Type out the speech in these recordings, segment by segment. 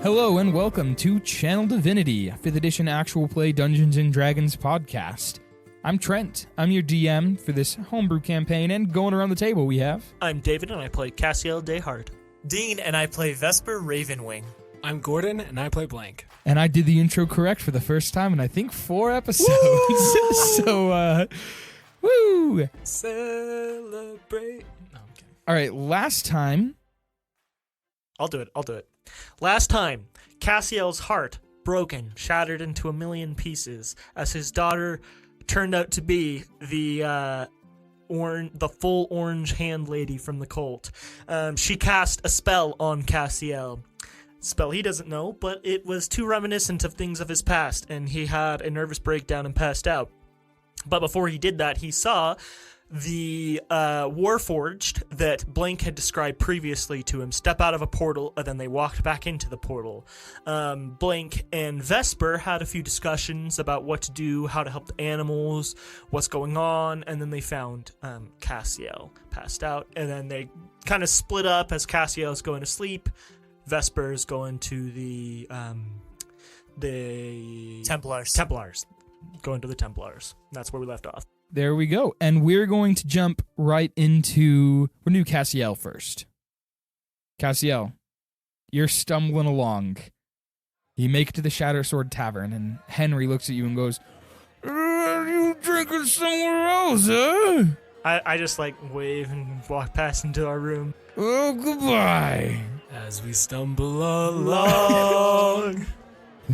Hello and welcome to Channel Divinity, 5th edition actual play Dungeons & Dragons podcast. I'm Trent. I'm your DM for this homebrew campaign, and going around the table we have... I'm David, and I play Cassiel De'Hart. Dean, and I play Vesper Ravenwing. I'm Gordon, and I play Blank. And I did the intro correct for the first time in, I think, 4 episodes. So, woo! Celebrate. No, I'm kidding. All right, last time... I'll do it. Last time, Cassiel's heart broken, shattered into a million pieces, as his daughter turned out to be the full orange hand lady from the cult. She cast a spell on Cassiel. Spell he doesn't know, but it was too reminiscent of things of his past, and he had a nervous breakdown and passed out. But before he did that, he saw the Warforged that Blank had described previously to him step out of a portal, and then they walked back into the portal. Blank and Vesper had a few discussions about what to do, how to help the animals, what's going on, and then they found Cassiel passed out, and then they kind of split up as Cassiel's going to sleep. Vesper's going to the Templars. Going to the Templars. That's where we left off. There we go. And we're going to jump right into... We're going to do Cassiel first. Cassiel, you're stumbling along. You make it to the Shattersword Tavern, and Henry looks at you and goes, you drinking somewhere else, huh? I just, wave and walk past into our room. Oh, goodbye. As we stumble along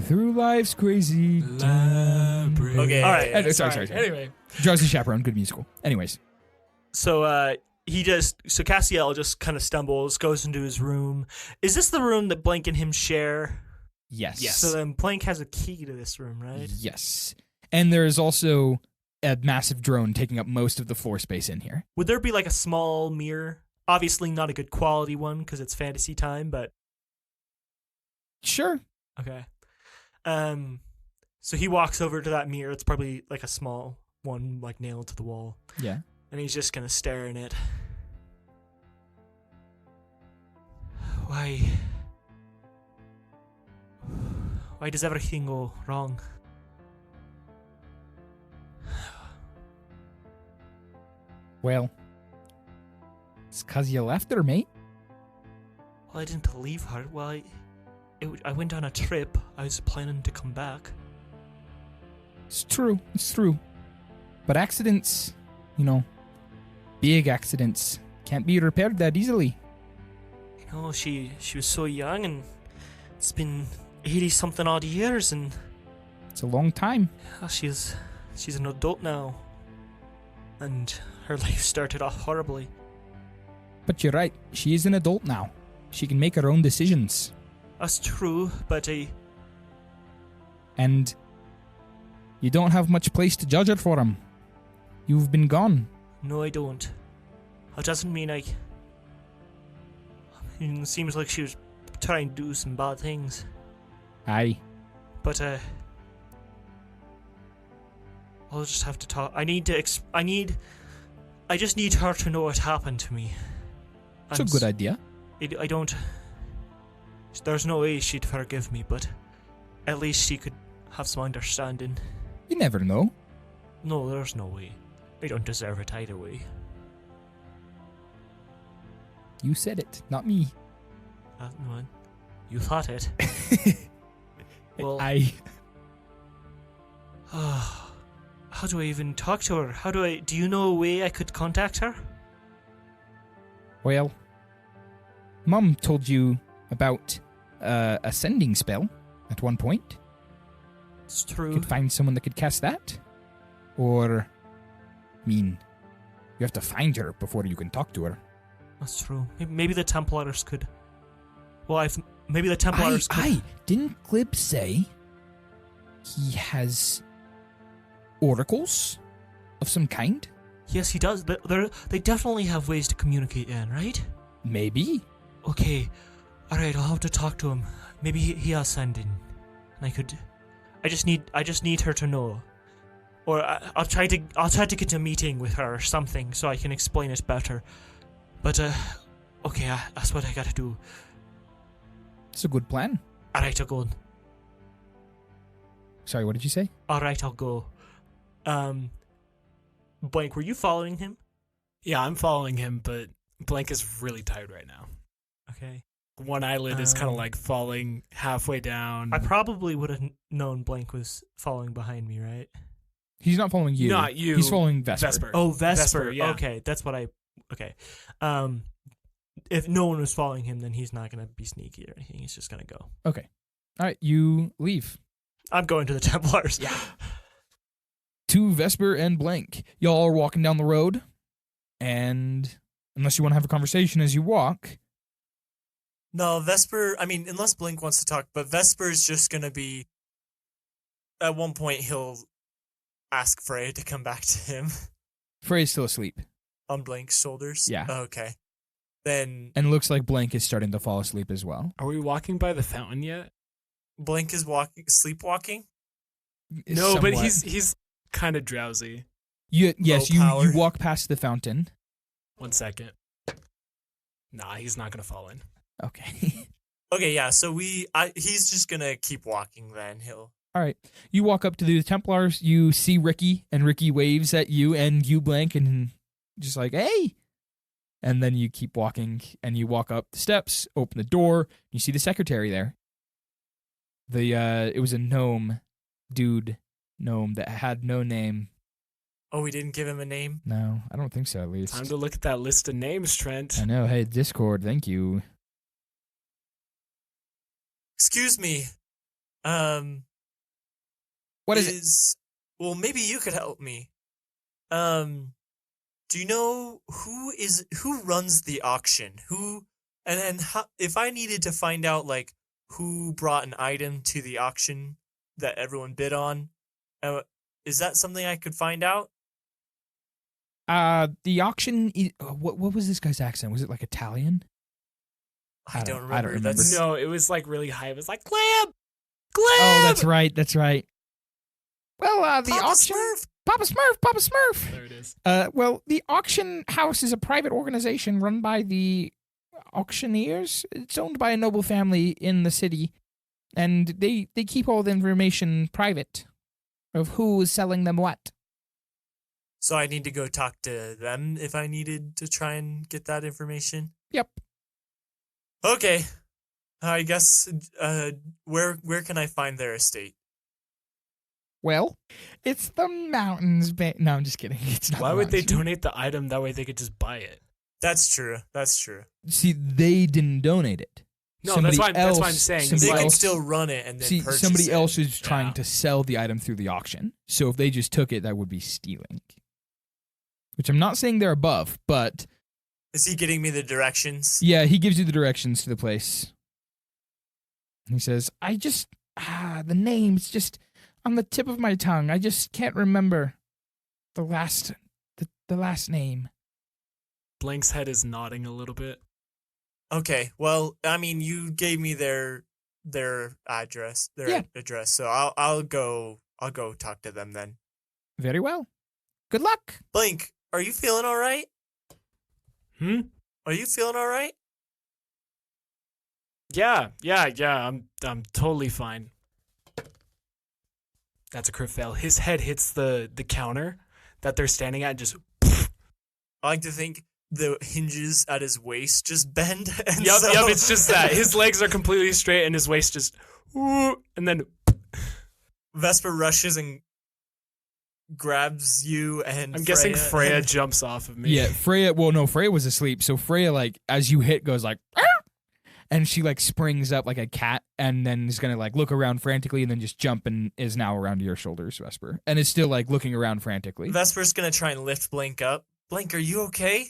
Through life's crazy... labyrinth. Okay. All right. Sorry. Anyway. Drowsy Chaperone, good musical. Anyways. So Cassiel just kind of stumbles, goes into his room. Is this the room that Blank and him share? Yes. So then Blank has a key to this room, right? Yes. And there is also a massive drone taking up most of the floor space in here. Would there be a small mirror? Obviously not a good quality one because it's fantasy time, but... Sure. Okay. So he walks over to that mirror. It's probably a small one, nailed to the wall. Yeah. And he's just gonna stare in it. Why does everything go wrong? Well, it's 'cause you left her, mate. Well, I didn't leave her. Well, I went on a trip. I was planning to come back. It's true. But accidents, big accidents, can't be repaired that easily. She was so young, and it's been 80-something odd years, and It's a long time. she's an adult now, and her life started off horribly. But you're right. She is an adult now. She can make her own decisions. That's true, but And you don't have much place to judge her for him. You've been gone. no, I don't. That doesn't mean it seems like she was trying to do some bad things. Aye. But I'll just have to talk. I just need her to know what happened to me. It's a good idea. I don't. There's no way she'd forgive me, but at least she could have some understanding. You never know. No, there's no way. I don't deserve it either way. You said it, not me. No, you thought it. Well, how do I even talk to her? Do you know a way I could contact her? Well, Mum told you about a sending spell at one point. It's true. You could find someone that could cast that. Or, you have to find her before you can talk to her. That's true. Maybe the Templars could. Well, maybe the Templars could. Aye. Didn't Glib say he has oracles of some kind? Yes, he does. They definitely have ways to communicate then, right? Maybe. Okay. Alright, I'll have to talk to him. Maybe he has sending. And I just need her to know. Or I'll try to get a meeting with her or something so I can explain it better. But okay, that's what I gotta do. It's a good plan. Alright, I'll go. Sorry, what did you say? Alright, I'll go. Blank, were you following him? Yeah, I'm following him, but Blank is really tired right now. Okay. One eyelid is kind of like falling halfway down. I probably would have known Blank was following behind me, right? He's not following you. Not you. He's following Vesper. Vesper. Oh, Vesper. yeah. Okay, that's what I... Okay. If no one was following him, then he's not going to be sneaky or anything. He's just going to go. Okay. All right, you leave. I'm going to the Templars. Yeah. To Vesper and Blank. Y'all are walking down the road, and unless you want to have a conversation as you walk... No, Vesper, I mean, unless Blink wants to talk, but Vesper's just going to be... At one point, he'll ask Freya to come back to him Frey's still asleep. on Blink's shoulders. Yeah. Okay. Then And it looks like Blank is starting to fall asleep as well. Are we walking by the fountain yet? Blink is sleepwalking. No, but Somewhat. he's kind of drowsy. Yes, low power. you walk past the fountain. 1 second. Nah, he's not gonna fall in. Okay. Okay, yeah, so he's just going to keep walking then. He'll... All right. You walk up to the Templars. You see Ricky, and Ricky waves at you, and you Blank, and just like, hey. And then you keep walking, and you walk up the steps, open the door. You see the secretary there. It was a gnome that had no name. Oh, we didn't give him a name? No, I don't think so, at least. Time to look at that list of names, Trent. I know. Hey, Discord, thank you. Excuse me. What is it? Well, maybe you could help me. Do you know who runs the auction? If I needed to find out like who brought an item to the auction that everyone bid on, is that something I could find out? The auction. What was this guy's accent? Was it like Italian? I don't remember. I don't remember. No, it was like really high. It was like Glib. Oh, that's right. That's right. Well, the Papa auction. Smurf! Papa Smurf. There it is. Well, the auction house is a private organization run by the auctioneers. It's owned by a noble family in the city, and they keep all the information private of who is selling them what. So I need to go talk to them if I needed to try and get that information? Yep. Okay. I guess, where can I find their estate? Well, it's the mountains. No, I'm just kidding. It's not. Why the would they mountains. donate the item? That way they could just buy it. That's true. See, they didn't donate it. No, Somebody that's what I'm else- saying. somebody They can else- still run it and then See, purchase somebody it. else is trying Yeah. to sell the item through the auction. So if they just took it, that would be stealing. Which I'm not saying they're above, but Is he getting me the directions? yeah, he gives you the directions to the place. He says, I just, the name's just on the tip of my tongue. I just can't remember the last name. Blank's head is nodding a little bit. Okay. Well, I mean, you gave me their address, address. So I'll go talk to them then. Very well. Good luck. Blink, are you feeling all right? Hmm? Are you feeling all right? Yeah. I'm totally fine. That's a crit fail. His head hits the counter that they're standing at and just... I like to think the hinges at his waist just bend. And Yep, so it's just that. His legs are completely straight and his waist just... And then... Vesper rushes and grabs you and I'm guessing Freya and- jumps off of me. Yeah, Freya was asleep. So Freya, like, as you hit, goes like, "Arr!" And she like springs up like a cat and then is going to like look around frantically and then just jump and is now around your shoulders, Vesper. And is still like looking around frantically. Vesper's gonna try and lift Blink up. Blink, are you okay?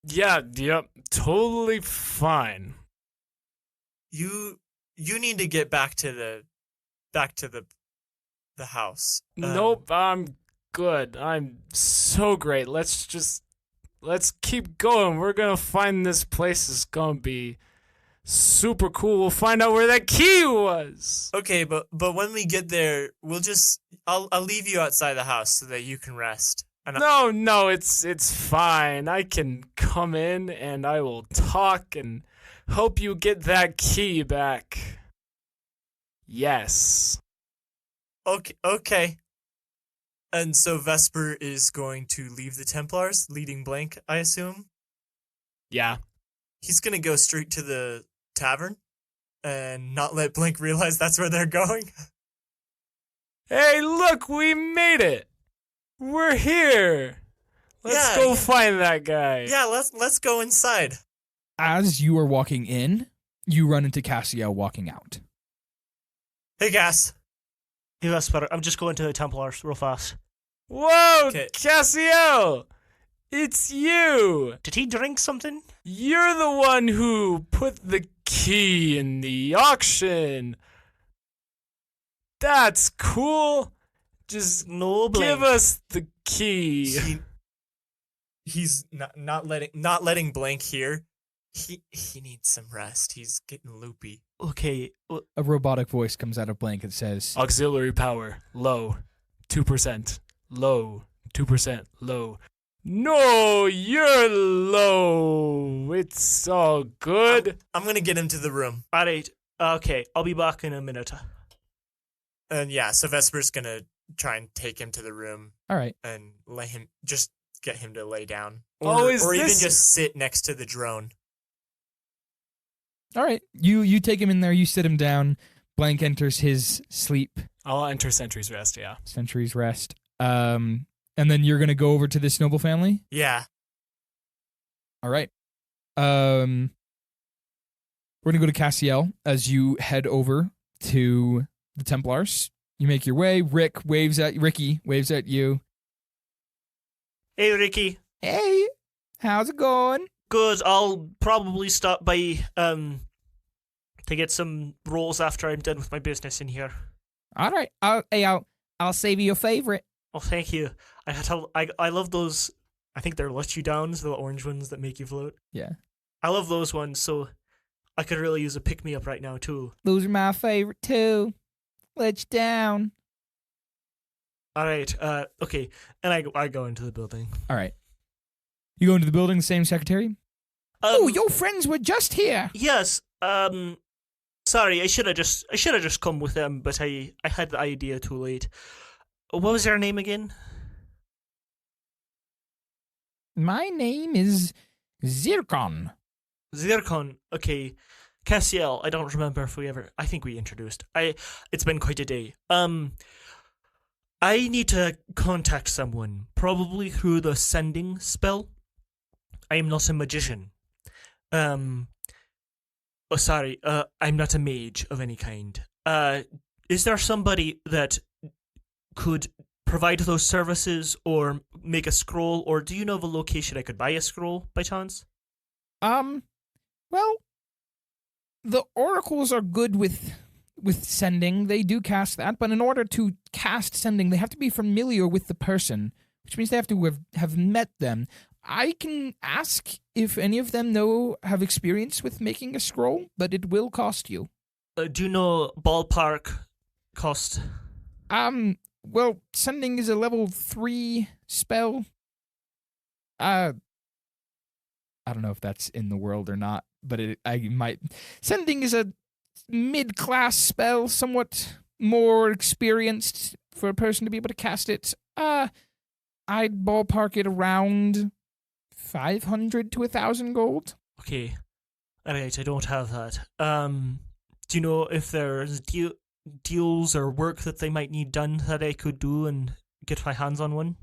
Yeah, yep. Totally fine. You need to get back to the house. Nope, I'm good. I'm so great. Let's keep going. We're gonna find this place. It's gonna be super cool. We'll find out where that key was. Okay, but when we get there, I'll leave you outside the house so that you can rest. And No, it's fine. I can come in and I will talk and help you get that key back. Yes. Okay. And so Vesper is going to leave the Templars, leading Blank, I assume. Yeah. He's going to go straight to the tavern and not let Blank realize that's where they're going. Hey, look, we made it. We're here. Let's go find that guy. Yeah, let's go inside. As you are walking in, you run into Cassiel walking out. Hey, Cass. Hey, Vesper, I'm just going to the Templars real fast. Whoa, Okay. Cassiel! It's you! Did he drink something? You're the one who put the key in the auction. That's cool. Just No blame. give us the key. He's not letting Blank hear. He needs some rest. He's getting loopy. Okay. A robotic voice comes out of Blank and says, Auxiliary power, low. 2%. Low. 2%. Low. No, you're low. It's all good. I'm gonna get him to the room. All right. Okay, I'll be back in a minute. And yeah, so Vesper's gonna try and take him to the room all right. and get him to lay down. Oh, is or even this- just sit next to the drone. All right. You take him in there, you sit him down. Blank enters his sleep, I'll enter Sentry's Rest, yeah. Century's Rest. And then you're going to go over to this noble family? Yeah. All right. We're going to go to Cassiel as you head over to the Templars. You make your way. Ricky waves at you. Hey, Ricky. Hey, how's it going? Good. I'll probably stop by to get some rolls after I'm done with my business in here. All right. I'll save you your favorite. Oh, thank you. I love those. I think they're let you downs, the orange ones that make you float. Yeah. I love those ones, so I could really use a pick me up right now too. Those are my favorite too. Let you down. All right. Okay. And I go into the building. All right. You go into the building, the same secretary? Oh, your friends were just here. Yes. Sorry, I should have just come with them, but I had the idea too late. What was their name again? My name is Zircon. Zircon. Okay. Cassiel. I don't remember if I think we introduced. It's been quite a day. I need to contact someone, probably through the sending spell. I am not a magician. I'm not a mage of any kind. Is there somebody that could provide those services or make a scroll, or do you know of a location I could buy a scroll by chance? Well, the oracles are good with sending. They do cast that, but in order to cast sending, they have to be familiar with the person, which means they have to have met them. I can ask if any of them have experience with making a scroll, but it will cost you. Do you know ballpark cost? Well, sending is a level 3 spell. I don't know if that's in the world or not, but sending is a mid-class spell, somewhat more experienced for a person to be able to cast it. I'd ballpark it around 500 to 1,000 gold. Okay. Alright, I don't have that. Do you know if there's deals or work that they might need done that I could do and get my hands on one?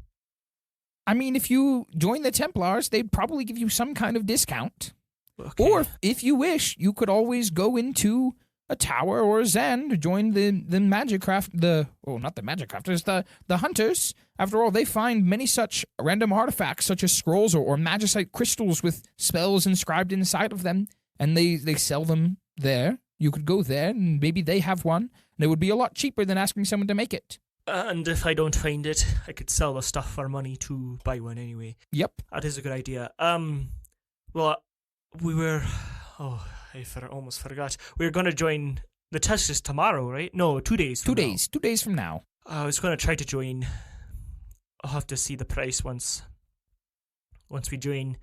I mean, if you join the Templars, they'd probably give you some kind of discount. Okay. Or, if you wish, you could always go into a tower or a zen to join the magic craft, not the magic crafters, the hunters. After all, they find many such random artifacts, such as scrolls or magicite crystals with spells inscribed inside of them, and they sell them there. You could go there, and maybe they have one, and it would be a lot cheaper than asking someone to make it. And if I don't find it, I could sell the stuff for money to buy one anyway. Yep. That is a good idea. Well, we were... Oh, I almost forgot. We were going to join... The test is tomorrow, right? No, 2 days from 2 now. days. 2 days from now. I was going to try to join. I'll have to see the price once we join.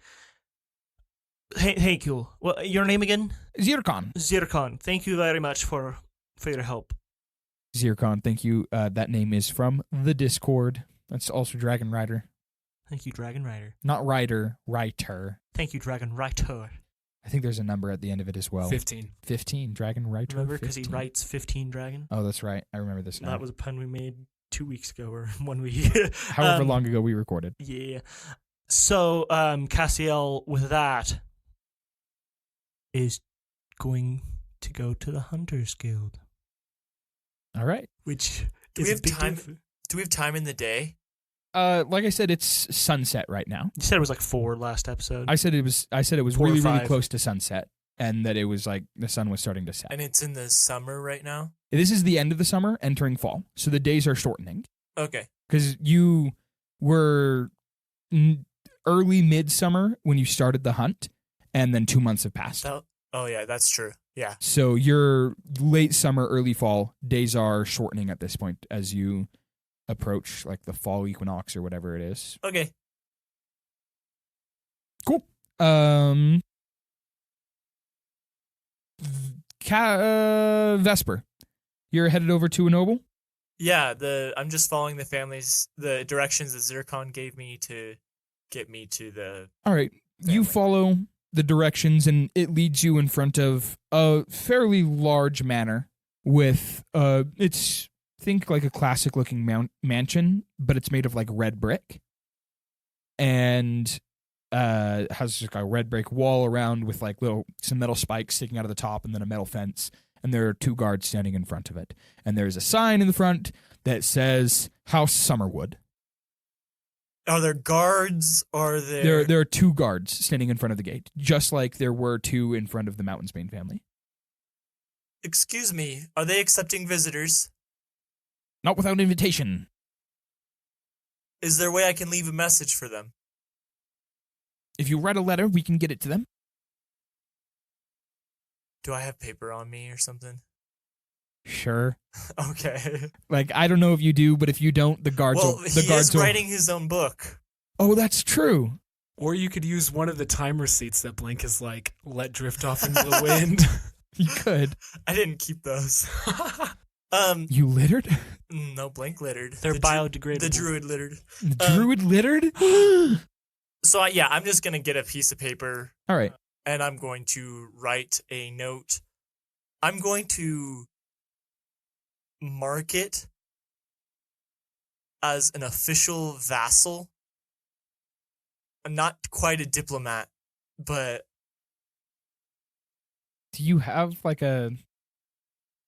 Thank you. Well, your name again? Zircon. Zircon. Thank you very much for your help. Zircon, thank you. That name is from the Discord. That's also Dragon Rider. Thank you, Dragon Rider. Not Rider, Writer. Thank you, Dragon Writer. I think there's a number at the end of it as well. 15. 15, Dragon Writer. Remember, because he 15. writes 15 Dragon? Oh, that's right. I remember this now. That was a pun we made 2 weeks ago or 1 week. However long ago we recorded. Yeah. So, Cassiel, with that, is going to go to the Hunters Guild. All right. Which Do is we a have big time? diff- Do we have time in the day? Like I said, it's sunset right now. You said it was like 4 last episode. I said it was 4 or really 5. close to sunset, and that it was like the sun was starting to set. And it's in the summer right now? This is the end of the summer, entering fall, so the days are shortening Okay. because you were early midsummer when you started the hunt, and then 2 months have passed. Oh, yeah, that's true. Yeah. So your late summer, early fall days are shortening at this point as you approach like the fall equinox or whatever it is. Okay. Cool. Vesper, you're headed over to a noble? Yeah, I'm just following the directions that Zircon gave me to get me to the... All right. You Family. follow the directions, and it leads you in front of a fairly large manor with, it's, think like a classic looking mansion, but it's made of like red brick. And has just a red brick wall around with like some metal spikes sticking out of the top and then a metal fence. And there are 2 guards standing in front of it. And there's a sign in the front that says House Summerwood. Are there guards? Are there... There are 2 guards standing in front of the gate, just like there were 2 in front of the Mountainsbane family. Excuse me, are they accepting visitors? Not without invitation. Is there a way I can leave a message for them? If you write a letter, we can get it to them. Do I have paper on me or something? Sure. Okay. Like, I don't know if you do, but if you don't, the guards Well, will... he guards is will- writing his own book. Oh, that's true. Or you could use one of the time receipts that Blink has like let drift off into the wind. You could. I didn't keep those. You littered? No, Blank littered. They're The dru- biodegradable. The druid littered. The druid littered? So, I'm just going to get a piece of paper All right. and I'm going to write a note. I'm going to mark it as an official vassal. I'm not quite a diplomat, but Do you have, like,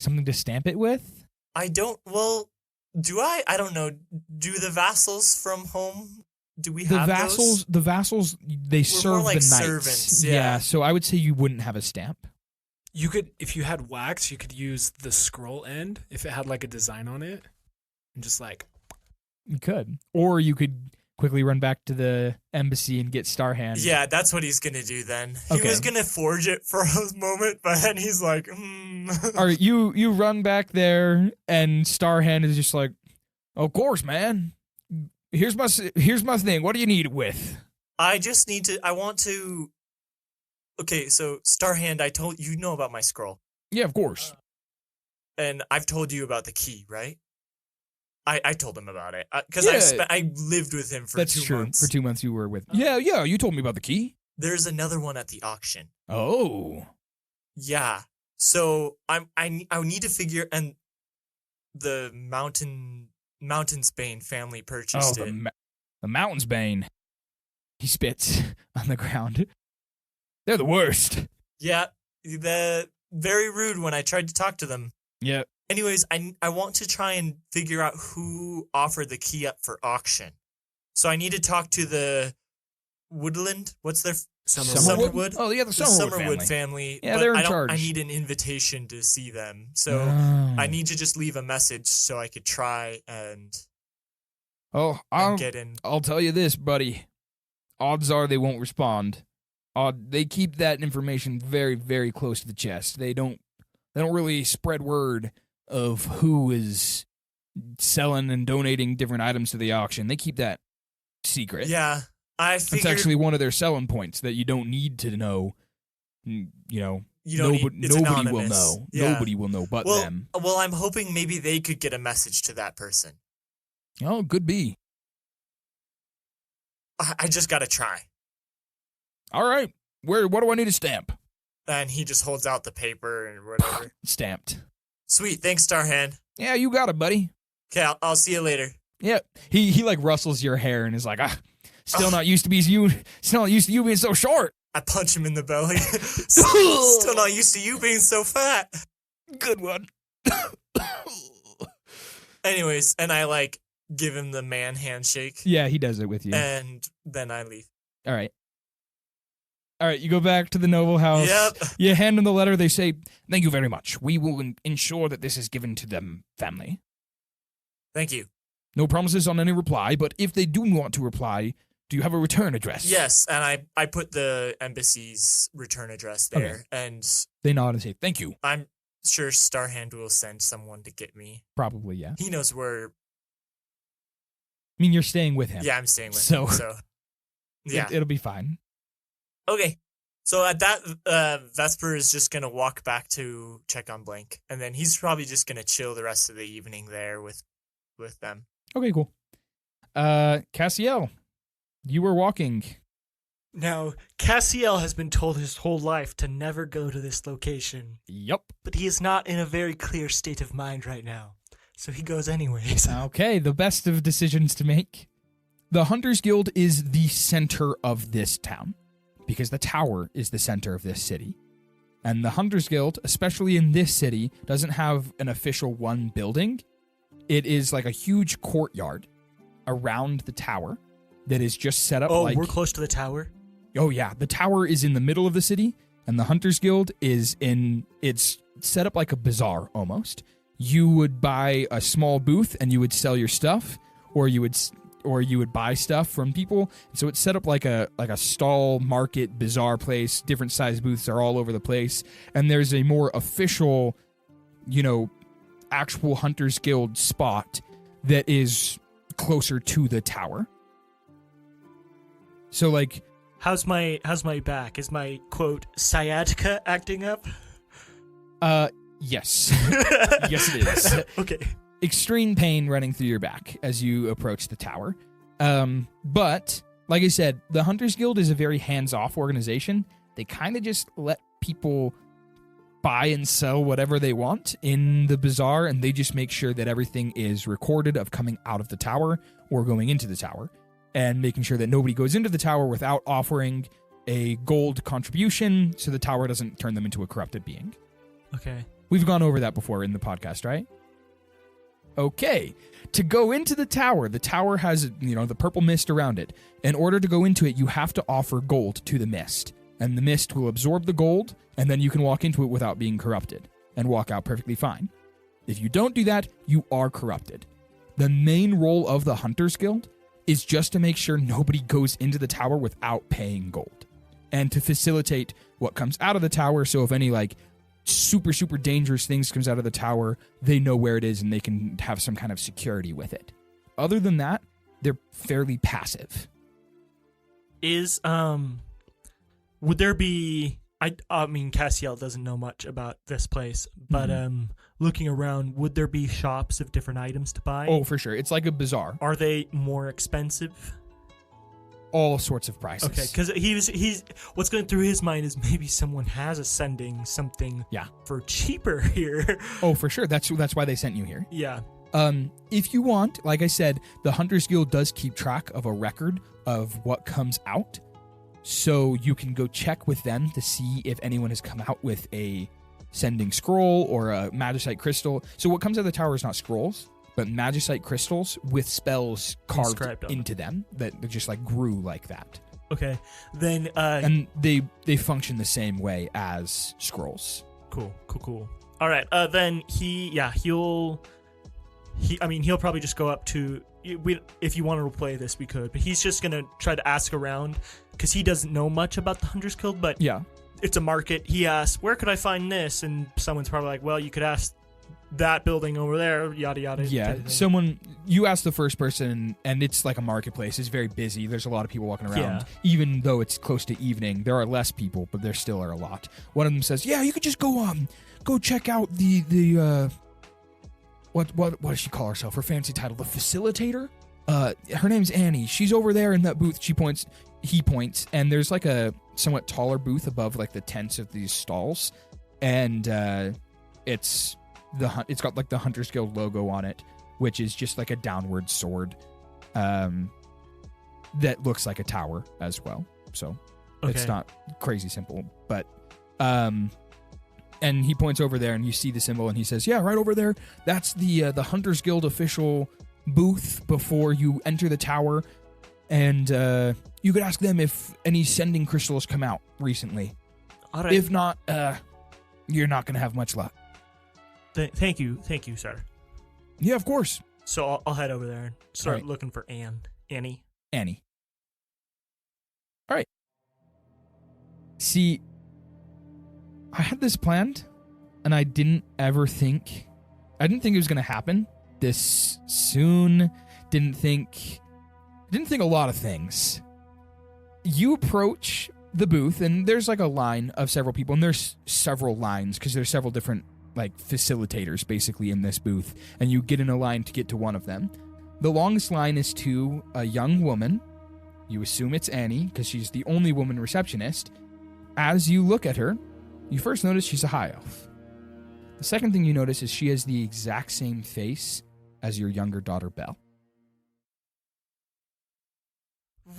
something to stamp it with? I don't. Well, do I? I don't know. Do the vassals from home? Do we have those? The vassals, they serve more like the knights. servants, yeah. So I would say you wouldn't have a stamp. You could, if you had wax, you could use the scroll end if it had like a design on it, and just like You could. Or you could quickly run back to the embassy and get Starhand. Yeah, that's what he's gonna do then. He Okay. was gonna forge it for a moment, but then he's like, All right, you run back there, and Starhand is just like, of course, man. Here's my thing. What do you need it with? I just need to. I want to. Okay, so Starhand, I told you know about my scroll, Yeah, of course. and I've told you about the key, right? I told him about it because Yeah. I lived with him for That's 2 true. months. For 2 months you were with. Yeah, you told me about the key. There's another one at the auction. Oh. Yeah. So I need to figure, and the Mountainsbane family purchased it. The Mountain's Bane. He spits on the ground. They're the worst. Yeah, the very rude when I tried to talk to them. Yep. Anyways, I want to try and figure out who offered the key up for auction. So I need to talk to the Woodland. What's their Summerwood? Oh, yeah, the Summerwood family. Yeah, but they're in I don't- charge. I need an invitation to see them. So Oh. I need to just leave a message so I could try and Oh, I'll get in. tell you this, buddy. Odds are they won't respond. They keep that information very, very close to the chest. They don't really spread word of who is selling and donating different items to the auction. They keep that secret. Yeah, I It's figured. actually one of their selling points that you don't need to know, you don't need, it's nobody will anonymous. know. Yeah. Nobody will know but them. Well, I'm hoping maybe they could get a message to that person. Oh, could be. I just gotta try. All right. What do I need to stamp? And he just holds out the paper and whatever. Stamped. Sweet, thanks, Starhand. Yeah, you got it, buddy. Okay, I'll see you later. Yeah. He like rustles your hair and is like, still not used to you being so short. I punch him in the belly. Still not used to you being so fat. Good one. Anyways, and I like give him the man handshake. Yeah, he does it with you. And then I leave. All right. You go back to the noble house. Yep. You hand them the letter. They say, thank you very much. We will ensure that this is given to them family. Thank you. No promises on any reply, but if they do want to reply, do you have a return address? Yes, and I put the embassy's return address there, Okay. and They nod and say, thank you. I'm sure Starhand will send someone to get me. Probably, yeah. He knows where. I mean, you're staying with him. Yeah, I'm staying with So- him. So, yeah. It'll be fine. Okay. So at that, Vesper is just gonna walk back to check on Blank, and then he's probably just gonna chill the rest of the evening there with them. Okay, cool. Cassiel, you were walking. Now, Cassiel has been told his whole life to never go to this location, Yup. but he is not in a very clear state of mind right now, so he goes anyways. Okay, the best of decisions to make. The Hunters Guild is the center of this town, because the tower is the center of this city. And the Hunters Guild, especially in this city, doesn't have an official one building. It is like a huge courtyard around the tower that is just set up like... Oh, we're close to the tower? Oh, yeah. The tower is in the middle of the city, and the Hunters Guild is in... It's set up like a bazaar, almost. You would buy a small booth, and you would sell your stuff, or you would buy stuff from people. So it's set up like a stall, market, bazaar place. Different size booths are all over the place. And there's a more official, actual Hunters Guild spot that is closer to the tower. So like... How's my back? Is my, quote, sciatica acting up? Yes. Yes, it is. Okay. Extreme pain running through your back as you approach the tower. But, like I said, the Hunters Guild is a very hands-off organization. They kind of just let people buy and sell whatever they want in the bazaar, and they just make sure that everything is recorded of coming out of the tower or going into the tower, and making sure that nobody goes into the tower without offering a gold contribution so the tower doesn't turn them into a corrupted being. Okay. We've gone over that before in the podcast, right? Okay. To go into the tower has, the purple mist around it. In order to go into it, you have to offer gold to the mist. And the mist will absorb the gold, and then you can walk into it without being corrupted and walk out perfectly fine. If you don't do that, you are corrupted. The main role of the Hunters Guild is just to make sure nobody goes into the tower without paying gold. And to facilitate what comes out of the tower, so if any, super, super dangerous things comes out of the tower, they know where it is and they can have some kind of security with it. Other than that, they're fairly passive. Would there be... I mean, Cassiel doesn't know much about this place, but looking around, would there be shops of different items to buy? Oh, for sure. It's like a bazaar. Are they more expensive? All sorts of prices. Okay, because he's what's going through his mind is maybe someone has sending something for cheaper here. Oh, for sure. That's why they sent you here. Yeah. If you want, like I said, the Hunters Guild does keep track of a record of what comes out. So you can go check with them to see if anyone has come out with a sending scroll or a magicite crystal. So what comes out of the tower is not scrolls, but magicite crystals with spells carved into them that just grew like that. Okay. Then and they function the same way as scrolls. Cool. All right. Then he'll probably just go up to... if you want to replay this, we could. But he's just going to try to ask around because he doesn't know much about the Hunters Guild. But it's a market. He asks, where could I find this? And someone's probably like, well, you could ask that building over there, yada yada. Yeah, you ask the first person, and it's like a marketplace. It's very busy. There's a lot of people walking around. Yeah. Even though it's close to evening, there are less people, but there still are a lot. One of them says, yeah, you could just go check out the what does she call herself? Her fancy title, the facilitator? Her name's Annie. She's over there in that booth. He points, and there's like a somewhat taller booth above like the tents of these stalls, and it's got like the Hunter's Guild logo on it, which is just like a downward sword, that looks like a tower as well. So it's not crazy simple, but and he points over there, and you see the symbol, and he says, "Yeah, right over there. That's the Hunter's Guild official booth before you enter the tower, and you could ask them if any sending crystals come out recently. All right. If not, you're not going to have much luck." Thank you, sir. Yeah, of course. So I'll head over there and start Right. looking for Annie. All right. See, I had this planned, and I didn't think it was going to happen this soon. Didn't think a lot of things. You approach the booth, and there's like a line of several people, and there's several lines because there's several different like facilitators basically in this booth, and you get in a line to get to one of them. The longest line is to a young woman. You assume it's Annie because she's the only woman receptionist. As you look at her, you first notice she's a high elf. The second thing you notice is she has the exact same face as your younger daughter, Belle.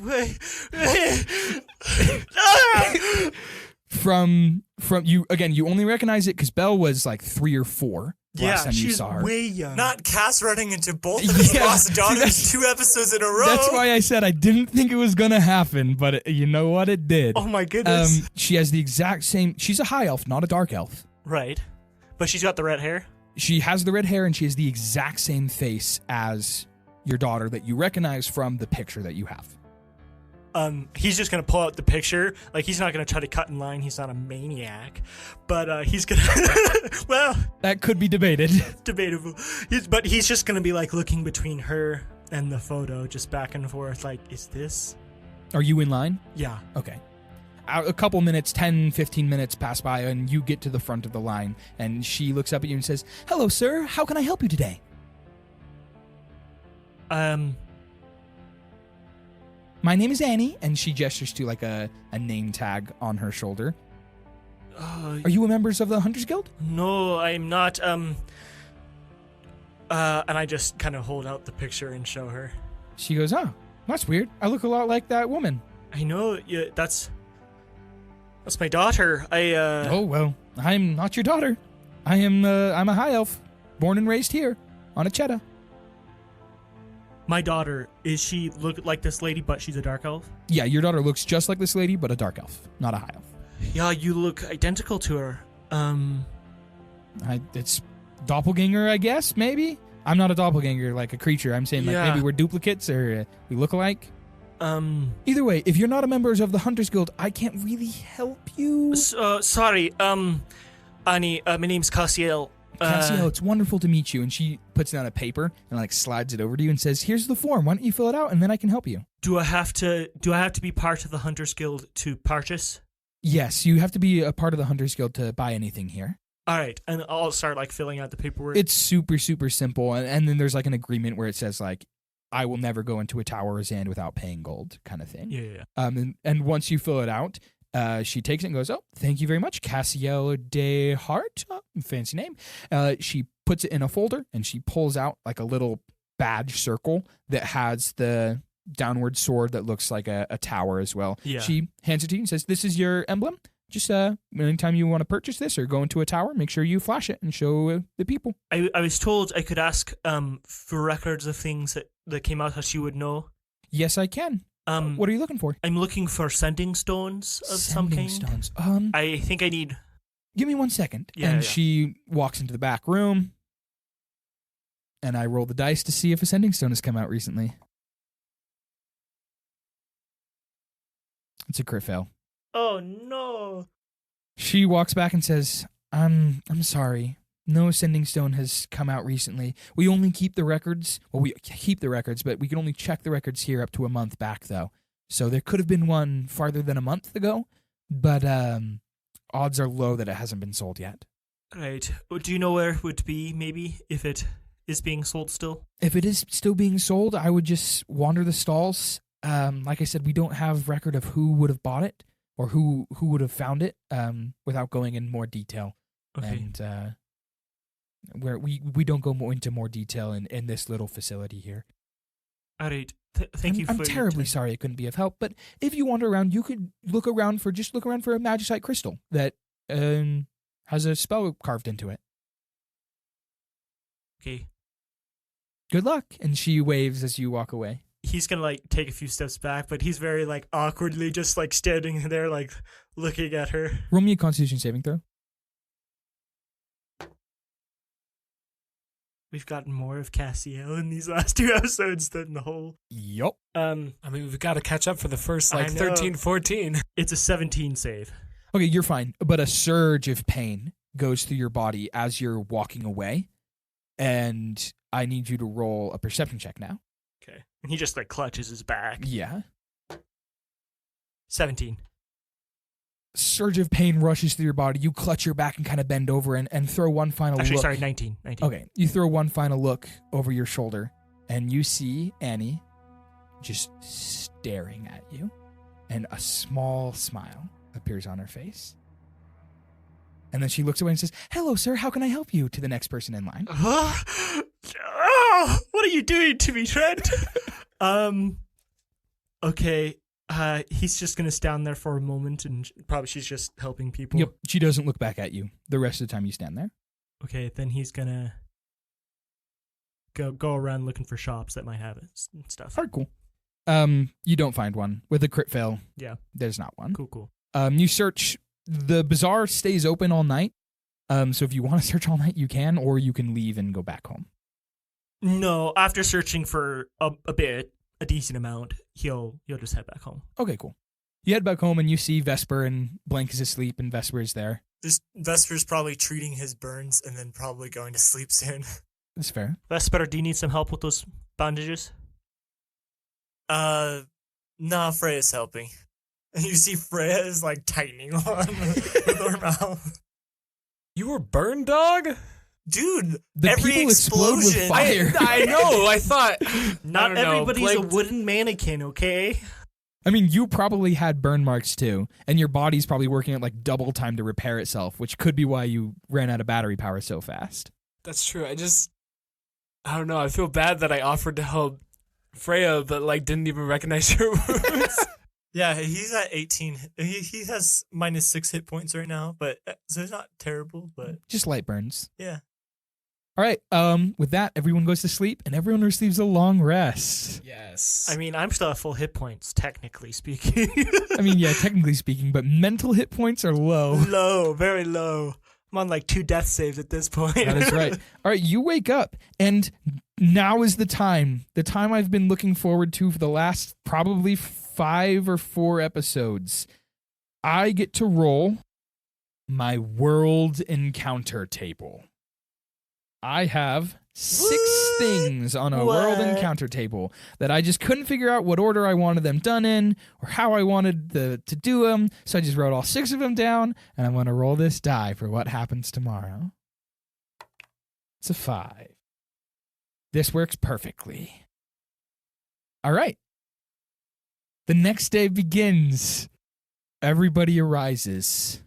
Wait. From you again, you only recognize it because Belle was like 3 or 4 last time you she's saw her. way young. Not Cass running into both of his Yeah, lost daughters that's- 2 episodes in a row. That's why I said I didn't think it was gonna happen, but you know what? It did. Oh my goodness. She has the exact same. She's a high elf, not a dark elf. Right. But she's got the red hair. She has the red hair, and she has the exact same face as your daughter that you recognize from the picture that you have. He's just gonna pull out the picture. Like, he's not gonna try to cut in line. He's not a maniac, but he's gonna. Well, That could be debated. debatable. But he's just gonna be like looking between her and the photo, just back and forth. Like, is this? Are you in line? Yeah. Okay. A couple minutes, 10, 15 minutes pass by, and you get to the front of the line, and she looks up at you and says, "Hello, sir. How can I help you today?" "My name is Annie," and she gestures to like a name tag on her shoulder. "Are you members of the Hunters Guild?" No, I'm not. And I just kind of hold out the picture and show her. She goes, "Oh, that's weird. I look a lot like that woman." I know. Yeah, that's my daughter. "Oh, well, I'm not your daughter. I'm a high elf, born and raised here on a cheddar." My daughter, is she look like this lady, but she's a dark elf? Yeah, your daughter looks just like this lady, but a dark elf, not a high elf. Yeah, you look identical to her. It's doppelganger, I guess, maybe? I'm not a doppelganger, like a creature. I'm saying, like, Yeah. maybe we're duplicates or we look alike. Either way, if you're not a member of the Hunters Guild, I can't really help you. Sorry, Annie, my name's Cassiel. Cassiel, it's wonderful to meet you. And she puts down a paper and like slides it over to you and says, "Here's the form. Why don't you fill it out and then I can help you." Do I have to be part of the Hunters Guild to purchase? Yes, you have to be a part of the Hunters Guild to buy anything here. All right, and I'll start like filling out the paperwork. It's super, super simple. And then there's like an agreement where it says like, "I will never go into a tower or Zand without paying gold," kind of thing. Yeah. And once you fill it out, she takes it and goes, "Oh, thank you very much, Cassiel De'Hart." Oh, fancy name. She puts it in a folder and she pulls out like a little badge circle that has the downward sword that looks like a tower as well. Yeah. She hands it to you and says, "This is your emblem. Just anytime you want to purchase this or go into a tower, make sure you flash it and show the people." I was told I could ask for records of things that came out that you would know. "Yes, I can." What are you looking for? I'm looking for sending stones of some Sending kind. stones. I think I need. Give me 1 second. Yeah, and yeah. she walks into the back room, and I roll the dice to see if a sending stone has come out recently. It's a crit fail. Oh no! She walks back and says, I'm sorry. No sending stone has come out recently. We only keep the records. Well, we keep the records, but we can only check the records here up to a month back, though. So there could have been one farther than a month ago, but odds are low that it hasn't been sold yet. Right. Do you know where it would be, maybe, if it is being sold still? If it is still being sold, I would just wander the stalls. Like I said, we don't have record of who would have bought it or who would have found it without going in more detail. Okay. And where we don't go into more detail in this little facility here. All right. Thank you for I'm terribly sorry it couldn't be of help, but if you wander around, you could look around for a magicite crystal that has a spell carved into it. Okay. Good luck. And she waves as you walk away. He's gonna like take a few steps back, but he's very like awkwardly just like standing there like looking at her. Roll me a Constitution saving throw. We've gotten more of Cassiel in these last 2 episodes than the whole. Yup. I mean, we've got to catch up for the first, I like, know. 13, 14. It's a 17 save. Okay, you're fine. But a surge of pain goes through your body as you're walking away. And I need you to roll a perception check now. Okay. And he just like clutches his back. Yeah. 17. Surge of pain rushes through your body. You clutch your back and kind of bend over and throw one final Actually, look. sorry, 19. Okay, you throw one final look over your shoulder, and you see Annie just staring at you, and a small smile appears on her face. And then she looks away and says, "Hello, sir, how can I help you?" to the next person in line. What are you doing to me, Trent? Okay. He's just gonna stand there for a moment, and probably she's just helping people. Yep, she doesn't look back at you the rest of the time you stand there. Okay, then he's gonna go around looking for shops that might have it and stuff. All right, cool. You don't find one. With a crit fail, Yeah. there's not one. Cool. You search. The bazaar stays open all night. So if you want to search all night, you can, or you can leave and go back home. No, after searching for a bit, a decent amount, he'll just head back home. Okay, cool. You head back home and you see Vesper, and Blank is asleep and Vesper is there. This Vesper's probably treating his burns and then probably going to sleep soon. That's fair. Vesper, do you need some help with those bandages? Nah, Freya's helping. And you see Freya is like tightening on with her mouth. You were burned, dog? Dude, The every people explode with explosion. fire. I know. I thought. Not I don't know, everybody's Blake- a wooden mannequin, okay? I mean, you probably had burn marks too, and your body's probably working at like double time to repair itself, which could be why you ran out of battery power so fast. That's true. I don't know. I feel bad that I offered to help Freya, but like didn't even recognize your wounds. Yeah, he's at 18. He has -6 hit points right now, but so it's not terrible, but Just light burns. yeah. All right. With that, everyone goes to sleep, and everyone receives a long rest. Yes. I mean, I'm still at full hit points, technically speaking. I mean, yeah, technically speaking, but mental hit points are low. Low, very low. I'm on like 2 death saves at this point. That is right. All right, you wake up, and now is the time I've been looking forward to for the last probably 5 or 4 episodes. I get to roll my world encounter table. I have 6 things on a world What? encounter table that I just couldn't figure out what order I wanted them done in or how I wanted to do them. So I just wrote all 6 of them down, and I'm going to roll this die for what happens tomorrow. It's a 5. This works perfectly. All right. The next day begins. Everybody arises.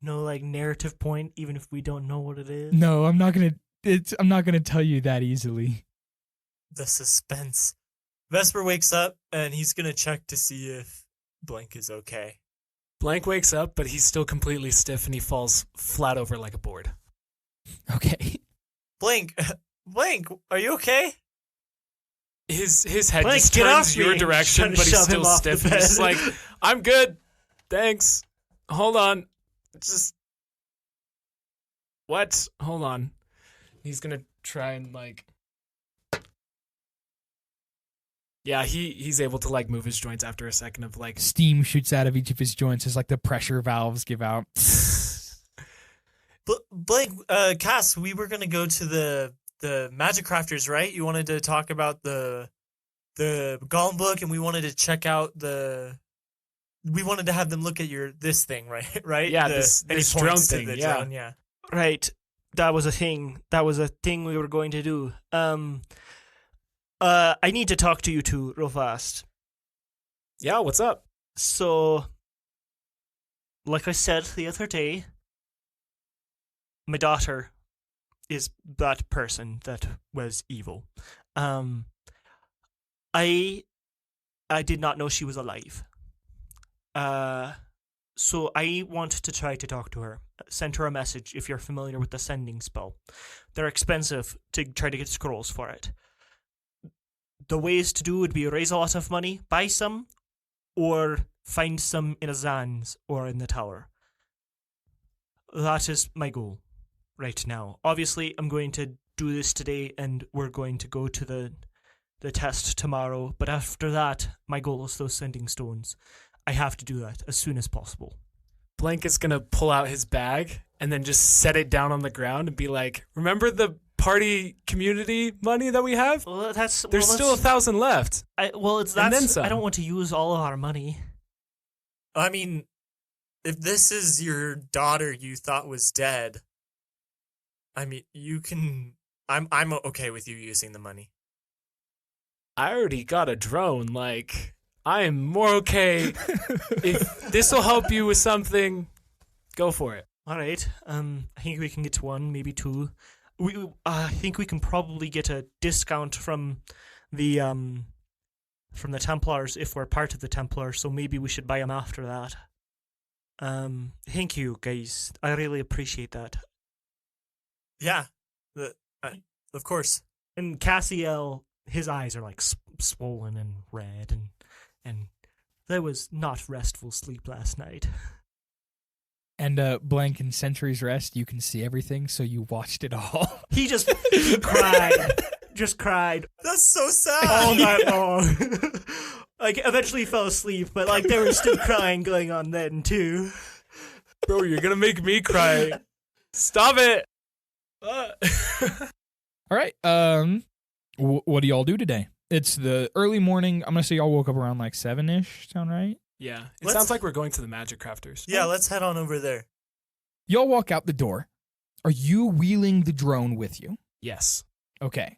No like narrative point, even if we don't know what it is. No, I'm not gonna tell you that easily. The suspense. Vesper wakes up and he's gonna check to see if Blank is okay. Blank wakes up, but he's still completely stiff and he falls flat over like a board. Okay. Blank, are you okay? His head Blank, just get turns off your me. direction, Trying to but he's shove him still off the stiff. And he's just bed. like, I'm good. Thanks. Hold on. Just what? Hold on. He's gonna try and like. Yeah, he's able to like move his joints after a second of like. Steam shoots out of each of his joints as like the pressure valves give out. Blake, Cass, we were gonna go to the Magic Crafters, right? You wanted to talk about the Golem book, and we wanted to check out we wanted to have them look at this thing, right? Right? Yeah, and this he drone points to thing, the yeah. drone, yeah. Right. That was a thing. That was a thing we were going to do. I need to talk to you two real fast. Yeah, what's up? So, like I said the other day, my daughter is that person that was evil. I did not know she was alive. So I want to try to talk to her. Send her a message if you're familiar with the sending spell. They're expensive to try to get scrolls for it. The ways to do would be raise a lot of money, buy some, or find some in a Zan's or in the tower. That is my goal right now. Obviously, I'm going to do this today, and we're going to go to the test tomorrow. But after that, my goal is those sending stones. I have to do that as soon as possible. Blank is gonna pull out his bag and then just set it down on the ground and be like, "Remember the party community money that we have? Well, There's still 1,000 left." It's And then that's. some. I don't want to use all of our money. I mean, if this is your daughter you thought was dead, I mean, you can. I'm okay with you using the money. I already got a drone. Like, I am more okay. If this will help you with something, go for it. All right. I think we can get to one, maybe two. I think we can probably get a discount from the Templars if we're part of the Templars. So maybe we should buy them after that. Thank you, guys. I really appreciate that. Yeah, of course. And Cassiel, his eyes are like swollen and red, and there was not restful sleep last night. And Blank in Century's Rest, you can see everything, so you watched it all. He cried That's so sad. all night long. Like, eventually fell asleep, but like there was still crying going on then too. Bro, you're gonna make me cry. Stop it. All right. What do y'all do today? It's the early morning. I'm gonna say y'all woke up around like 7-ish. Sound right? Yeah, it Let's- sounds like we're going to the Magic Crafters. Yeah, let's head on over there. Y'all walk out the door. Are you wheeling the drone with you? Yes. Okay.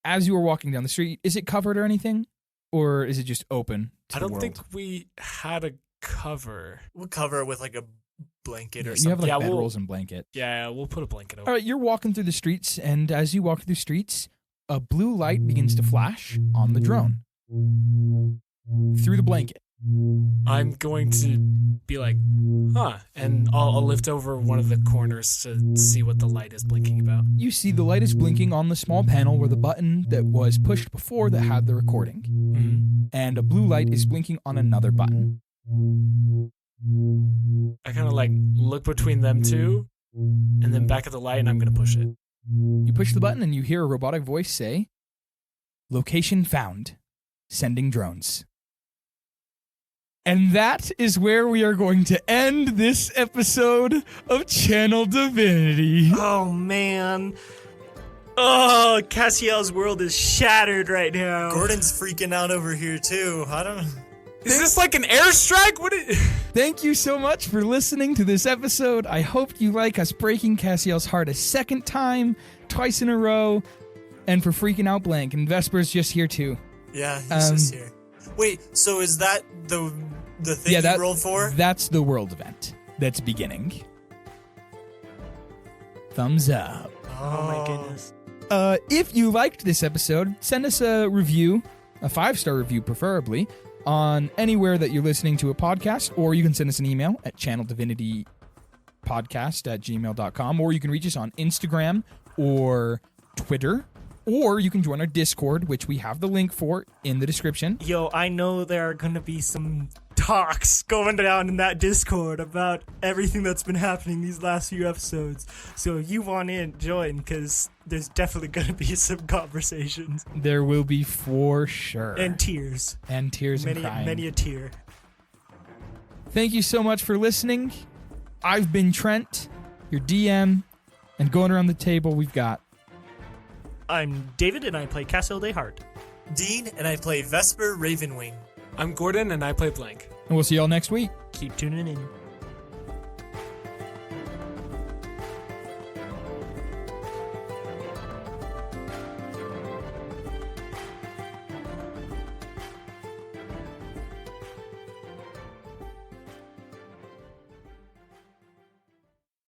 As you were walking down the street, is it covered or anything, or is it just open to I the don't world? think we had a cover. We'll cover it with like a blanket or You something. have like Yeah, bedrolls and blanket. Yeah, we'll put a blanket over. All right, you're walking through the streets, and as you walk through the streets, a blue light begins to flash on the drone through the blanket. I'm going to be like, huh, and I'll lift over one of the corners to see what the light is blinking about. You see the light is blinking on the small panel where the button that was pushed before that had the recording, Mhm. and a blue light is blinking on another button. I kind of like look between them two, and then back at the light, and I'm gonna push it. You push the button, and you hear a robotic voice say, "Location found. Sending drones." And that is where we are going to end this episode of Channel Divinity. Oh man. Oh, Cassiel's world is shattered right now. Gordon's freaking out over here too. I don't. Is this like an airstrike? What? Thank you so much for listening to this episode. I hope you like us breaking Cassiel's heart a second time, twice in a row, and for freaking out Blank. And Vesper's just here too. Yeah, he's just here. Wait, so is that the thing you rolled for? That's the world event that's beginning. Thumbs up. Oh my goodness. If you liked this episode, send us a review, a 5-star review preferably, on anywhere that you're listening to a podcast, or you can send us an email at channeldivinitypodcast@gmail.com, or you can reach us on Instagram or Twitter, or you can join our Discord, which we have the link for in the description. Yo, I know there are gonna be some talks going down in that Discord about everything that's been happening these last few episodes. So you want in, join, because there's definitely gonna be some conversations. There will be for sure. And tears. And tears and crying. Many a tear. Thank you so much for listening. I've been Trent. your DM, and going around the table, we've got I'm David, and I play Cassiel De'Hart. Dean, and I play Vesper Ravenwing. I'm Gordon, and I play Blank. and we'll see y'all next week. Keep tuning in.